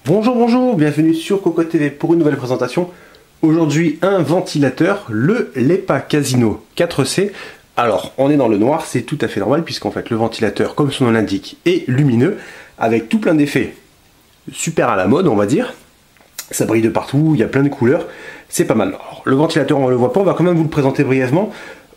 Bonjour, bienvenue sur Cocotte TV pour une nouvelle présentation. Aujourd'hui, un ventilateur, le LEPA Casino 4C. Alors, on est dans le noir, c'est tout à fait normal puisqu'en fait le ventilateur, comme son nom l'indique, est lumineux avec tout plein d'effets super à la mode, on va dire. Ça brille de partout, il y a plein de couleurs, c'est pas mal. Alors, le ventilateur, on ne le voit pas, on va quand même vous le présenter brièvement.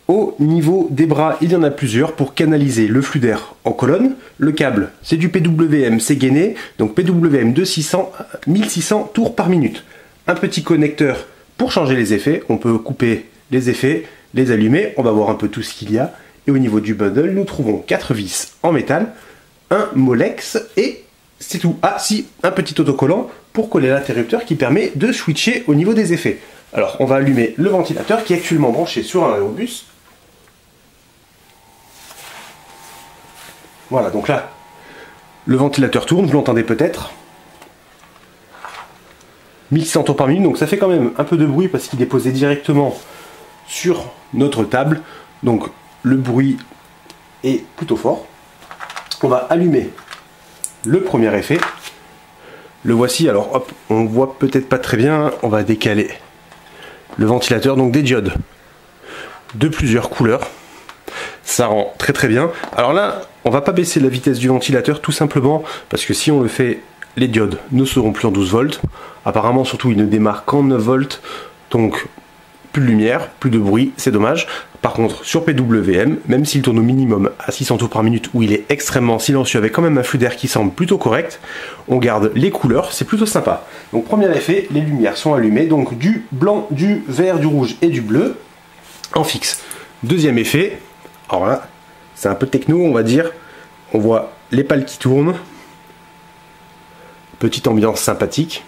Au niveau des bras, il y en a plusieurs pour canaliser le flux d'air en colonne. Le câble, c'est du PWM, c'est gainé, donc PWM de 600 à 1600 tours par minute. Un petit connecteur pour changer les effets, on peut couper les effets, les allumer, on va voir un peu tout ce qu'il y a. Et au niveau du bundle, nous trouvons 4 vis en métal, un Molex et c'est tout. Ah si, un petit autocollant pour coller l'interrupteur qui permet de switcher au niveau des effets. Alors on va allumer le ventilateur qui est actuellement branché sur un aérobus. Voilà, donc là, le ventilateur tourne, vous l'entendez peut-être. 1600 tours par minute, donc ça fait quand même un peu de bruit parce qu'il est posé directement sur notre table. Donc le bruit est plutôt fort. On va allumer le premier effet. Le voici, alors hop, on voit peut-être pas très bien, on va décaler le ventilateur, donc des diodes de plusieurs couleurs. Ça rend très très bien. Alors là, on va pas baisser la vitesse du ventilateur tout simplement parce que si on le fait, les diodes ne seront plus en 12 volts. Apparemment, surtout, il ne démarre qu'en 9 volts. Donc, plus de lumière, plus de bruit, c'est dommage. Par contre, sur PWM, même s'il tourne au minimum à 600 tours par minute, où il est extrêmement silencieux avec quand même un flux d'air qui semble plutôt correct, on garde les couleurs, c'est plutôt sympa. Donc, premier effet, les lumières sont allumées. Donc, du blanc, du vert, du rouge et du bleu en fixe. Deuxième effet, alors là, c'est un peu techno, on va dire. On voit les pales qui tournent. Petite ambiance sympathique.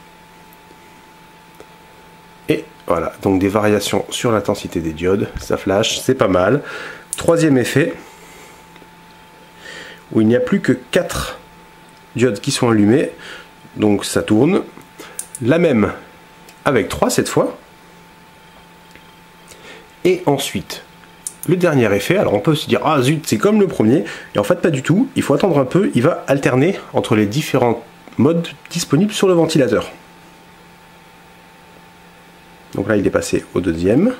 Et voilà, donc des variations sur l'intensité des diodes. Ça flash, c'est pas mal. Troisième effet, où il n'y a plus que 4 diodes qui sont allumées. Donc ça tourne. La même avec 3 cette fois. Et ensuite, le dernier effet, alors on peut se dire, ah zut, c'est comme le premier, et en fait pas du tout, il faut attendre un peu, il va alterner entre les différents modes disponibles sur le ventilateur. Donc là il est passé au deuxième,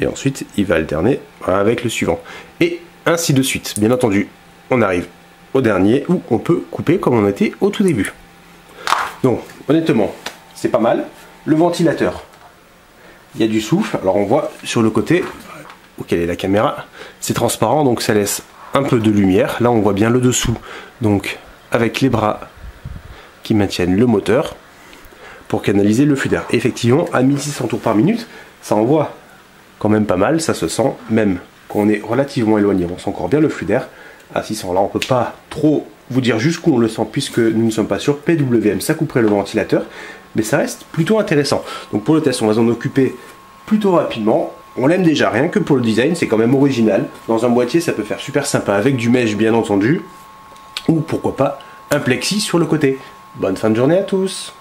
et ensuite il va alterner avec le suivant. Et ainsi de suite, bien entendu, on arrive au dernier, où on peut couper comme on était au tout début. Donc honnêtement, c'est pas mal. Le ventilateur, il y a du souffle, alors on voit sur le côté, où quelle est la caméra, c'est transparent donc ça laisse un peu de lumière. Là on voit bien le dessous, donc avec les bras qui maintiennent le moteur pour canaliser le flux d'air. Effectivement, à 1600 tours par minute, ça envoie quand même pas mal, ça se sent, même quand on est relativement éloigné, on sent encore bien le flux d'air. À 600, là on peut pas trop vous dire jusqu'où on le sent puisque nous ne sommes pas sur PWM, ça couperait le ventilateur, mais ça reste plutôt intéressant. Donc pour le test, on va s'en occuper plutôt rapidement. On l'aime déjà, rien que pour le design, c'est quand même original. Dans un boîtier, ça peut faire super sympa avec du mesh bien entendu. Ou pourquoi pas un plexi sur le côté. Bonne fin de journée à tous!